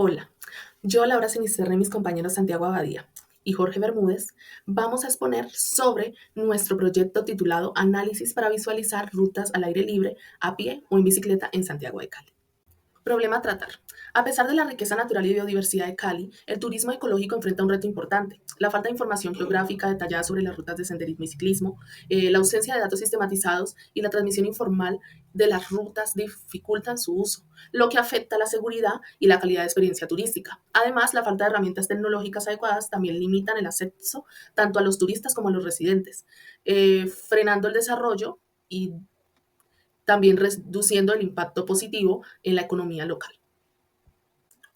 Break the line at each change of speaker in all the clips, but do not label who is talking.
Hola, yo, Laura Sinisterra, y mis compañeros Santiago Abadía y Jorge Bermúdez vamos a exponer sobre nuestro proyecto titulado Análisis para visualizar rutas al aire libre, a pie o en bicicleta en Santiago de Cali. Problema a tratar. A pesar de la riqueza natural y biodiversidad de Cali, el turismo ecológico enfrenta un reto importante: la falta de información geográfica detallada sobre las rutas de senderismo y ciclismo, la ausencia de datos sistematizados y la transmisión informal de las rutas dificultan su uso, lo que afecta la seguridad y la calidad de experiencia turística. Además, la falta de herramientas tecnológicas adecuadas también limitan el acceso tanto a los turistas como a los residentes, frenando el desarrollo y también reduciendo el impacto positivo en la economía local.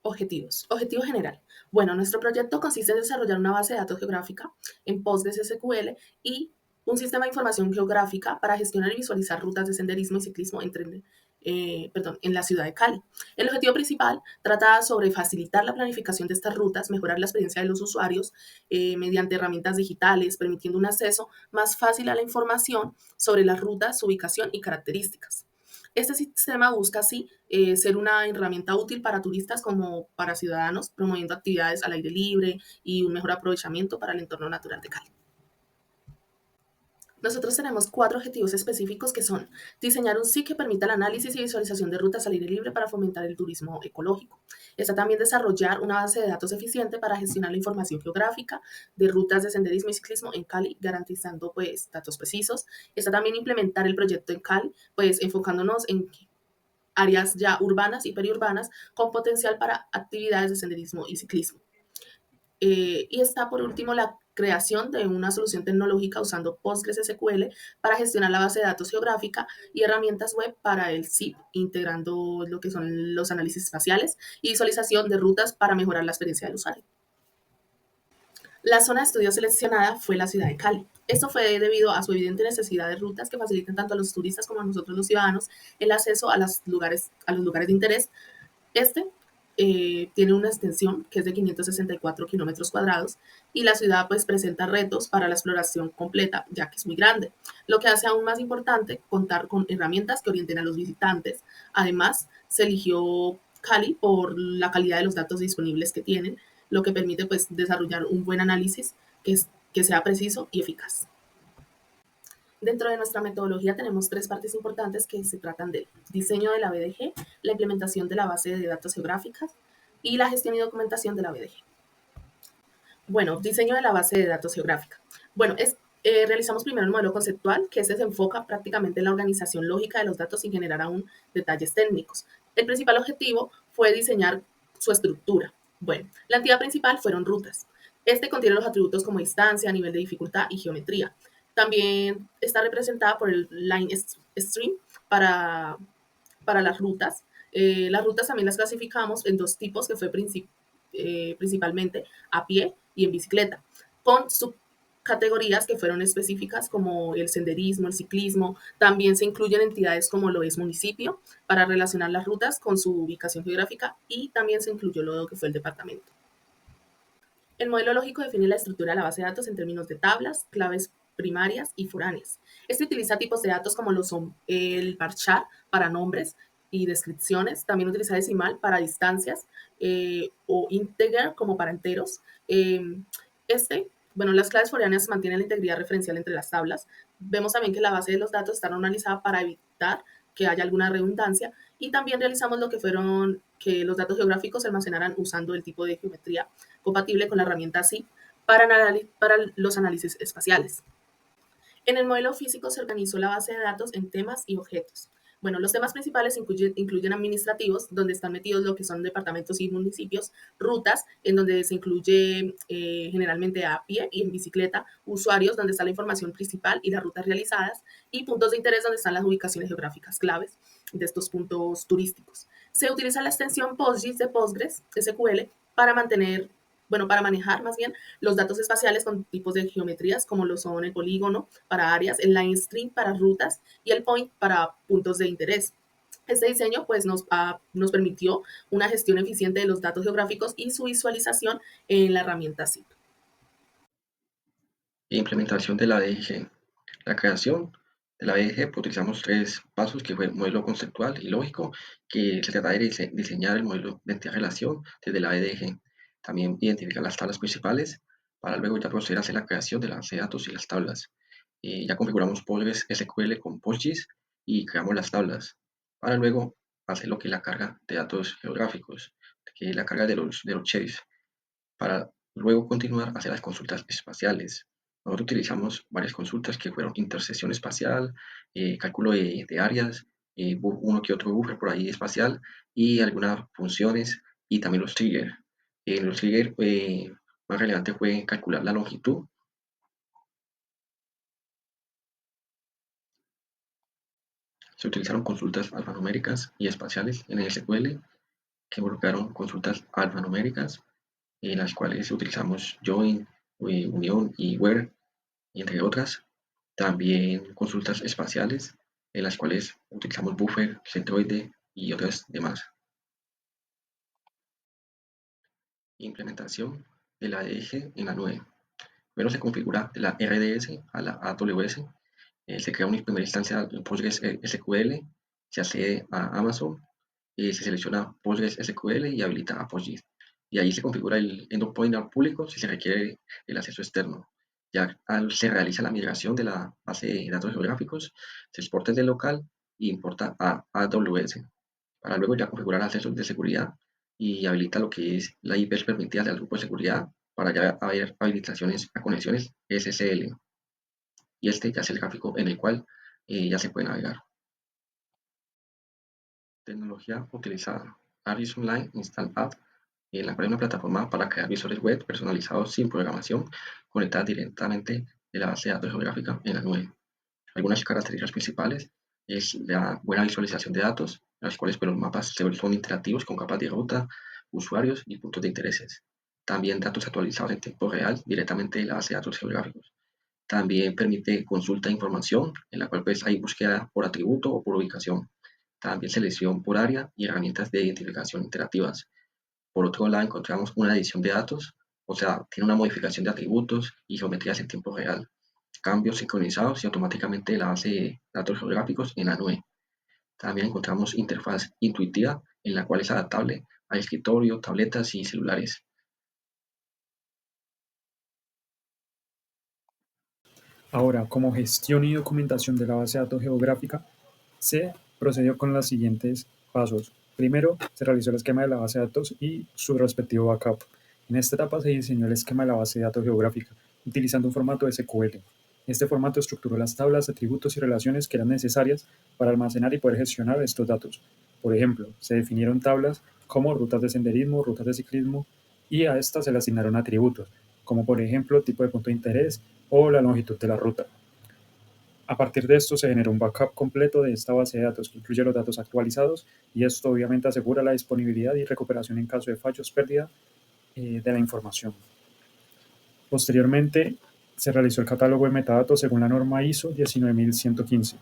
Objetivos. Objetivo general. Bueno, nuestro proyecto consiste en desarrollar una base de datos geográfica en PostgreSQL y un sistema de información geográfica para gestionar y visualizar rutas de senderismo y ciclismo en la ciudad de Cali. El objetivo principal trata sobre facilitar la planificación de estas rutas, mejorar la experiencia de los usuarios mediante herramientas digitales, permitiendo un acceso más fácil a la información sobre las rutas, su ubicación y características. Este sistema busca así ser una herramienta útil para turistas como para ciudadanos, promoviendo actividades al aire libre y un mejor aprovechamiento para el entorno natural de Cali. Nosotros tenemos 4 objetivos específicos que son: diseñar un SIG que permita el análisis y visualización de rutas al aire libre para fomentar el turismo ecológico. Está también desarrollar una base de datos eficiente para gestionar la información geográfica de rutas de senderismo y ciclismo en Cali, garantizando pues datos precisos. Está también implementar el proyecto en Cali, pues enfocándonos en áreas ya urbanas y periurbanas con potencial para actividades de senderismo y ciclismo. Y está por último la creación de una solución tecnológica usando PostgreSQL para gestionar la base de datos geográfica y herramientas web para el SIP, integrando lo que son los análisis espaciales y visualización de rutas para mejorar la experiencia del usuario. La zona de estudio seleccionada fue la ciudad de Cali. Esto fue debido a su evidente necesidad de rutas que faciliten tanto a los turistas como a nosotros los ciudadanos el acceso a los lugares de interés. Este tiene una extensión que es de 564 kilómetros cuadrados y la ciudad pues presenta retos para la exploración completa, ya que es muy grande, lo que hace aún más importante contar con herramientas que orienten a los visitantes. Además, se eligió Cali por la calidad de los datos disponibles que tienen, lo que permite pues desarrollar un buen análisis que sea preciso y eficaz. Dentro de nuestra metodología tenemos 3 partes importantes que se tratan del diseño de la BDG, la implementación de la base de datos geográficas y la gestión y documentación de la BDG. Bueno, diseño de la base de datos geográfica. Bueno, realizamos primero el modelo conceptual, que se enfoca prácticamente en la organización lógica de los datos sin generar aún detalles técnicos. El principal objetivo fue diseñar su estructura. Bueno, la entidad principal fueron rutas. Este contiene los atributos como distancia, nivel de dificultad y geometría. También está representada por el line stream para, para las rutas. Las rutas también las clasificamos en 2 tipos, que fue principalmente a pie y en bicicleta, con subcategorías que fueron específicas como el senderismo, el ciclismo. También se incluyen entidades como lo es municipio para relacionar las rutas con su ubicación geográfica, y también se incluyó lo que fue el departamento. El modelo lógico define la estructura de la base de datos en términos de tablas, claves primarias y foráneas. Este utiliza tipos de datos como lo son el varchar para nombres y descripciones, también utiliza decimal para distancias, o integer como para enteros. Eh, las claves foráneas mantienen la integridad referencial entre las tablas. Vemos también que la base de los datos está normalizada para evitar que haya alguna redundancia, y también realizamos lo que fueron que los datos geográficos se almacenaran usando el tipo de geometría compatible con la herramienta SIP para los análisis espaciales. En el modelo físico se organizó la base de datos en temas y objetos. Bueno, los temas principales incluyen administrativos, donde están metidos lo que son departamentos y municipios; rutas, en donde se incluye generalmente a pie y en bicicleta; usuarios, donde está la información principal y las rutas realizadas; y puntos de interés, donde están las ubicaciones geográficas claves de estos puntos turísticos. Se utiliza la extensión PostGIS de Postgres SQL para manejar más bien los datos espaciales con tipos de geometrías como lo son el polígono para áreas, el line string para rutas y el point para puntos de interés. Este diseño pues nos permitió una gestión eficiente de los datos geográficos y su visualización en la herramienta SIP.
Implementación de la DG. La creación De la BDG pues, utilizamos tres pasos, que fue el modelo conceptual y lógico, que se trata de diseñar el modelo de entidad-relación desde la BDG. También identificar las tablas principales para luego ya proceder a hacer la creación de la base de datos y las tablas. Ya configuramos Postgres SQL con PostGIS y creamos las tablas para luego hacer lo que es la carga de datos geográficos, que es la carga de los chase, para luego continuar a hacer las consultas espaciales. Nosotros utilizamos varias consultas que fueron intersección espacial, cálculo de áreas, uno que otro buffer por ahí espacial y algunas funciones y también los triggers. Los triggers más relevante fue calcular la longitud. Se utilizaron consultas alfanuméricas y espaciales en el SQL que involucraron consultas alfanuméricas, en las cuales utilizamos join, unión y where, entre otras. También consultas espaciales, en las cuales utilizamos buffer, centroide y otras demás. Implementación de la eje en la nube. Primero se configura de la RDS a la AWS. Se crea una primera instancia en Postgres SQL, se accede a Amazon, se selecciona Postgres SQL y habilita a PostGIS. Y ahí se configura el endpoint al público si se requiere el acceso externo. Ya se realiza la migración de la base de datos geográficos, se exporta desde local e importa a AWS, para luego ya configurar accesos de seguridad y habilita lo que es la IP permitida del grupo de seguridad para ya haber habilitaciones a conexiones SSL. Y este ya es el gráfico en el cual ya se puede navegar. Tecnología utilizada. Aris Online Install App, en la cual es una plataforma para crear visores web personalizados sin programación, conectadas directamente de la base de datos geográfica en la nube. Algunas características principales es la buena visualización de datos, en las cuales pues, los mapas son interactivos con capas de ruta, usuarios y puntos de intereses. También datos actualizados en tiempo real directamente de la base de datos geográficos. También permite consulta de información, en la cual pues, hay búsqueda por atributo o por ubicación. También selección por área y herramientas de identificación interactivas. Por otro lado, encontramos una edición de datos, o sea, tiene una modificación de atributos y geometrías en tiempo real, cambios sincronizados y automáticamente la base de datos geográficos en la nube. También encontramos interfaz intuitiva, en la cual es adaptable a escritorio, tabletas y celulares.
Ahora, como gestión y documentación de la base de datos geográfica, se procedió con los siguientes pasos. Primero, se realizó el esquema de la base de datos y su respectivo backup. En esta etapa se diseñó el esquema de la base de datos geográfica, utilizando un formato SQL. Este formato estructuró las tablas, atributos y relaciones que eran necesarias para almacenar y poder gestionar estos datos. Por ejemplo, se definieron tablas como rutas de senderismo, rutas de ciclismo, y a estas se le asignaron atributos, como por ejemplo tipo de punto de interés o la longitud de la ruta. A partir de esto se generó un backup completo de esta base de datos que incluye los datos actualizados, y esto obviamente asegura la disponibilidad y recuperación en caso de fallos, pérdida de la información. Posteriormente se realizó el catálogo de metadatos según la norma ISO 19115.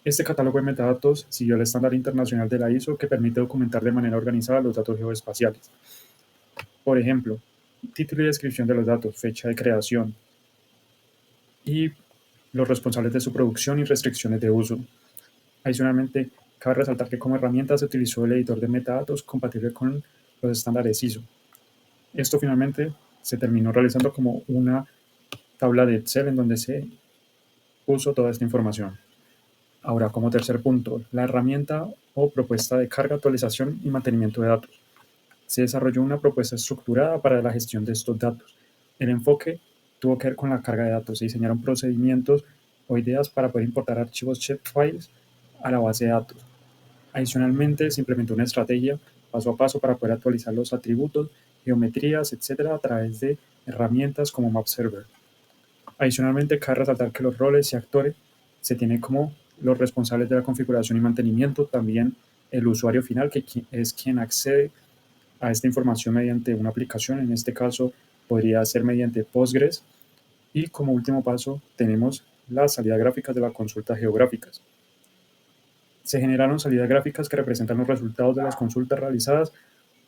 Este catálogo de metadatos siguió el estándar internacional de la ISO, que permite documentar de manera organizada los datos geoespaciales. Por ejemplo, título y descripción de los datos, fecha de creación y los responsables de su producción y restricciones de uso. Adicionalmente, cabe resaltar que como herramienta se utilizó el editor de metadatos compatible con los estándares ISO. Esto finalmente se terminó realizando como una tabla de Excel en donde se puso toda esta información. Ahora, como tercer punto, la herramienta o propuesta de carga, actualización y mantenimiento de datos. Se desarrolló una propuesta estructurada para la gestión de estos datos. El enfoque tuvo que ver con la carga de datos. Se diseñaron procedimientos o ideas para poder importar archivos shapefiles a la base de datos. Adicionalmente, se implementó una estrategia paso a paso para poder actualizar los atributos, geometrías, etcétera, a través de herramientas como MapServer. Adicionalmente, cabe resaltar que los roles y actores se tienen como los responsables de la configuración y mantenimiento, también el usuario final, que es quien accede a esta información mediante una aplicación. En este caso, podría ser mediante Postgres. Y como último paso, tenemos las salidas gráficas de las consultas geográficas. Se generaron salidas gráficas que representan los resultados de las consultas realizadas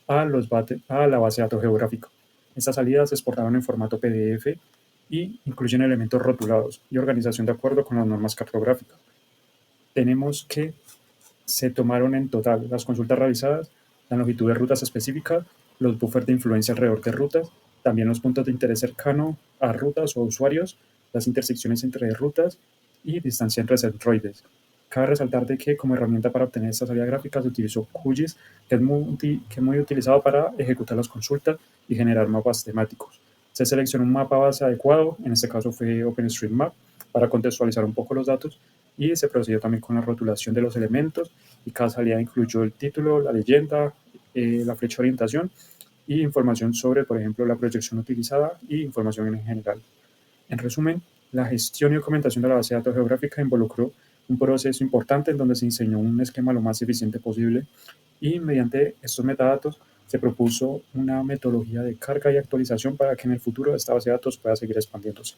a la base de datos geográfico. Estas salidas se exportaron en formato PDF y incluyen elementos rotulados y organización de acuerdo con las normas cartográficas. Tenemos que se tomaron en total las consultas realizadas, la longitud de rutas específicas, los buffers de influencia alrededor de rutas, también los puntos de interés cercano a rutas o usuarios, las intersecciones entre rutas y distancia entre centroides. Cabe resaltar de que como herramienta para obtener esta salida gráfica se utilizó QGIS, que es muy utilizado para ejecutar las consultas y generar mapas temáticos. Se seleccionó un mapa base adecuado, en este caso fue OpenStreetMap, para contextualizar un poco los datos, y se procedió también con la rotulación de los elementos, y cada salida incluyó el título, la leyenda, la flecha de orientación y información sobre, por ejemplo, la proyección utilizada y información en general. En resumen, la gestión y documentación de la base de datos geográfica involucró un proceso importante en donde se diseñó un esquema lo más eficiente posible, y mediante estos metadatos se propuso una metodología de carga y actualización para que en el futuro esta base de datos pueda seguir expandiéndose.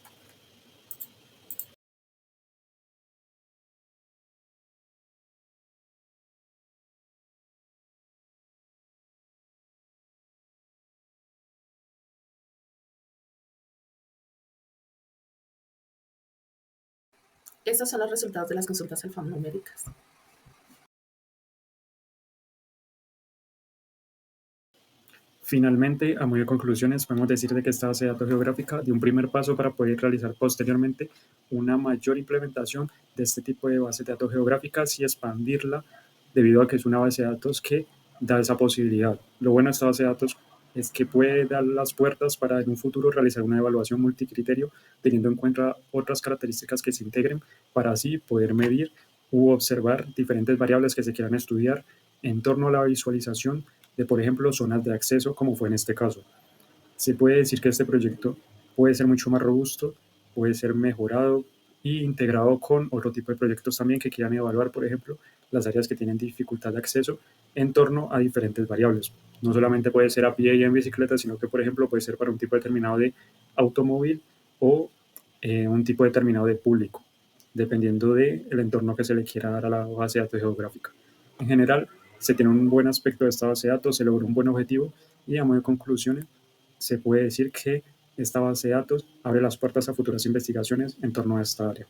Estos son los resultados de las consultas alfanuméricas.
Finalmente, a modo de conclusiones, podemos decir de que esta base de datos geográfica dio un primer paso para poder realizar posteriormente una mayor implementación de este tipo de bases de datos geográficas y expandirla, debido a que es una base de datos que da esa posibilidad. Lo bueno de esta base de datos es que puede dar las puertas para en un futuro realizar una evaluación multicriterio, teniendo en cuenta otras características que se integren, para así poder medir u observar diferentes variables que se quieran estudiar en torno a la visualización de, por ejemplo, zonas de acceso, como fue en este caso. Se puede decir que este proyecto puede ser mucho más robusto, puede ser mejorado e integrado con otro tipo de proyectos también que quieran evaluar, por ejemplo, las áreas que tienen dificultad de acceso en torno a diferentes variables. No solamente puede ser a pie y en bicicleta, sino que, por ejemplo, puede ser para un tipo determinado de automóvil o un tipo determinado de público, dependiendo del entorno que se le quiera dar a la base de datos geográfica. En general, se tiene un buen aspecto de esta base de datos, se logró un buen objetivo, y a modo de conclusiones, se puede decir que esta base de datos abre las puertas a futuras investigaciones en torno a esta área.